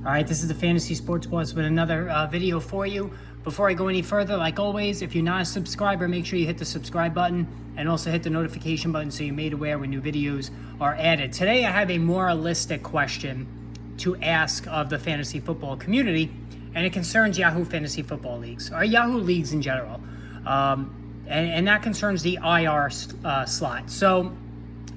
All right, this is the Fantasy Sports Boss with another video for you. Before I go any further, like always, if you're not a subscriber, make sure you hit the subscribe button and also hit the notification button so you're made aware when new videos are added. Today, I have a moralistic question to ask of the fantasy football community, and it concerns Yahoo fantasy football leagues, or Yahoo leagues in general. And that concerns the IR slot. So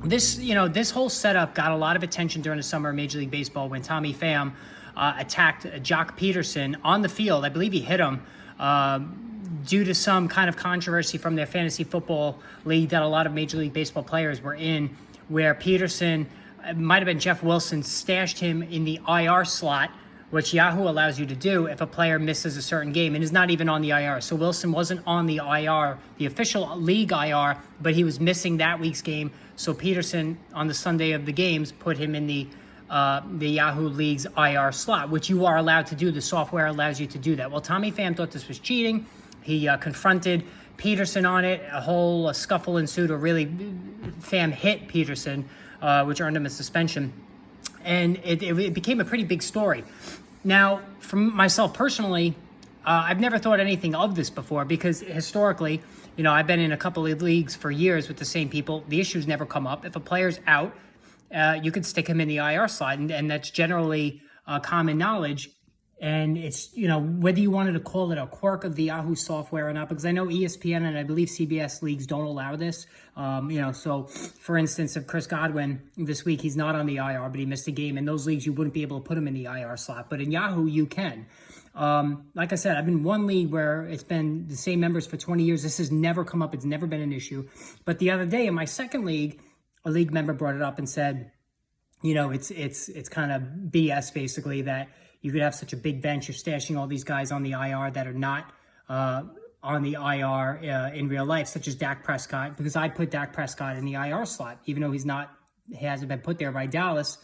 this whole setup got a lot of attention during the summer of Major League Baseball when Tommy Pham attacked Jock Peterson on the field. I believe he hit him due to some kind of controversy from their fantasy football league that a lot of Major League Baseball players were in, where Peterson, it might have been Jeff Wilson, stashed him in the IR slot, which Yahoo allows you to do if a player misses a certain game and is not even on the IR. So Wilson wasn't on the IR, the official league IR, but he was missing that week's game. So Peterson, on the Sunday of the games, put him in the Yahoo League's IR slot, which you are allowed to do. The software allows you to do that. Well, Tommy Pham thought this was cheating. He confronted Peterson on it. A whole scuffle ensued, or really, Pham hit Peterson, which earned him a suspension. And it became a pretty big story. Now, for myself personally, I've never thought anything of this before because historically, I've been in a couple of leagues for years with the same people. The issues never come up. If a player's out, you could stick him in the IR slot, and that's generally common knowledge. And it's, whether you wanted to call it a quirk of the Yahoo software or not, because I know ESPN and I believe CBS leagues don't allow this. So for instance, if Chris Godwin this week, he's not on the IR, but he missed a game. In those leagues, you wouldn't be able to put him in the IR slot. But in Yahoo, you can. Like I said, I've been in one league where it's been the same members for 20 years. This has never come up. It's never been an issue. But the other day in my second league, a league member brought it up and said, it's kind of BS basically that you could have such a big bench. You're stashing all these guys on the IR that are not on the IR in real life, such as Dak Prescott, because I put Dak Prescott in the IR slot, even though he hasn't been put there by Dallas.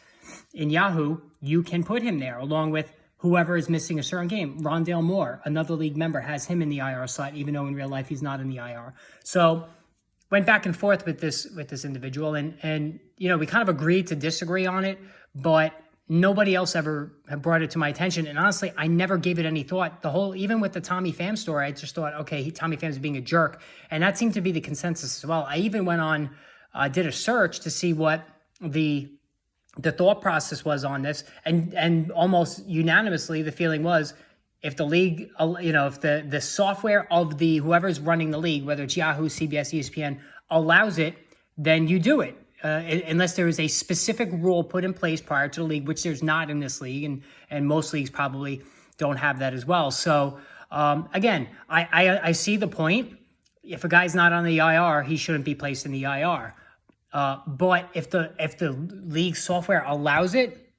In Yahoo, you can put him there along with whoever is missing a certain game. Rondale Moore, another league member, has him in the IR slot, even though in real life he's not in the IR. So went back and forth with this individual, and we kind of agreed to disagree on it, but nobody else ever had brought it to my attention. And honestly, I never gave it any thought. Even with the Tommy Pham story, I just thought, okay, Tommy Pham's being a jerk. And that seemed to be the consensus as well. I even went on, did a search to see what the thought process was on this. And almost unanimously, the feeling was, if the league, if the software of whoever's running the league, whether it's Yahoo, CBS, ESPN, allows it, then you do it. Unless there is a specific rule put in place prior to the league, which there's not in this league, and most leagues probably don't have that as well. So again, I see the point. If a guy's not on the IR, he shouldn't be placed in the IR. But if the league software allows it,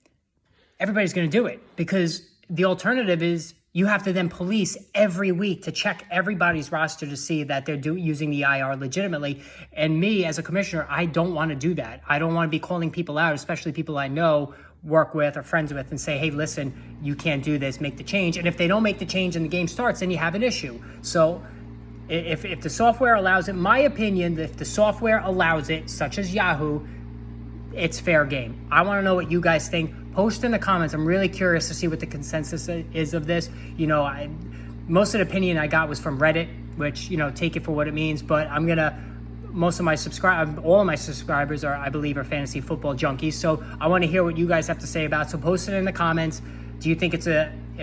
everybody's going to do it, because the alternative is you have to then police every week to check everybody's roster to see that they're using the IR legitimately. And me, as a commissioner, I don't want to do that. I don't want to be calling people out, especially people I know, work with, or friends with, and say, hey, listen, you can't do this, make the change. And if they don't make the change and the game starts, then you have an issue. So if the software allows it, my opinion, if the software allows it, such as Yahoo, it's fair game. I want to know what you guys think. Post in the comments. I'm really curious to see what the consensus is of this. Most of the opinion I got was from Reddit, which, take it for what it means. But all of my subscribers I believe, are fantasy football junkies. So I want to hear what you guys have to say about it. So post it in the comments. Do you think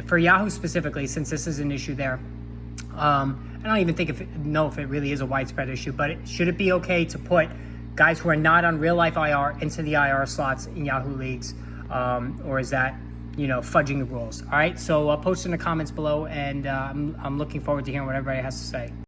for Yahoo specifically, since this is an issue there? I don't even know if it really is a widespread issue, but should it be okay to put guys who are not on real life IR into the IR slots in Yahoo leagues? Or is that, fudging the rules? All right, so post in the comments below, and I'm looking forward to hearing what everybody has to say.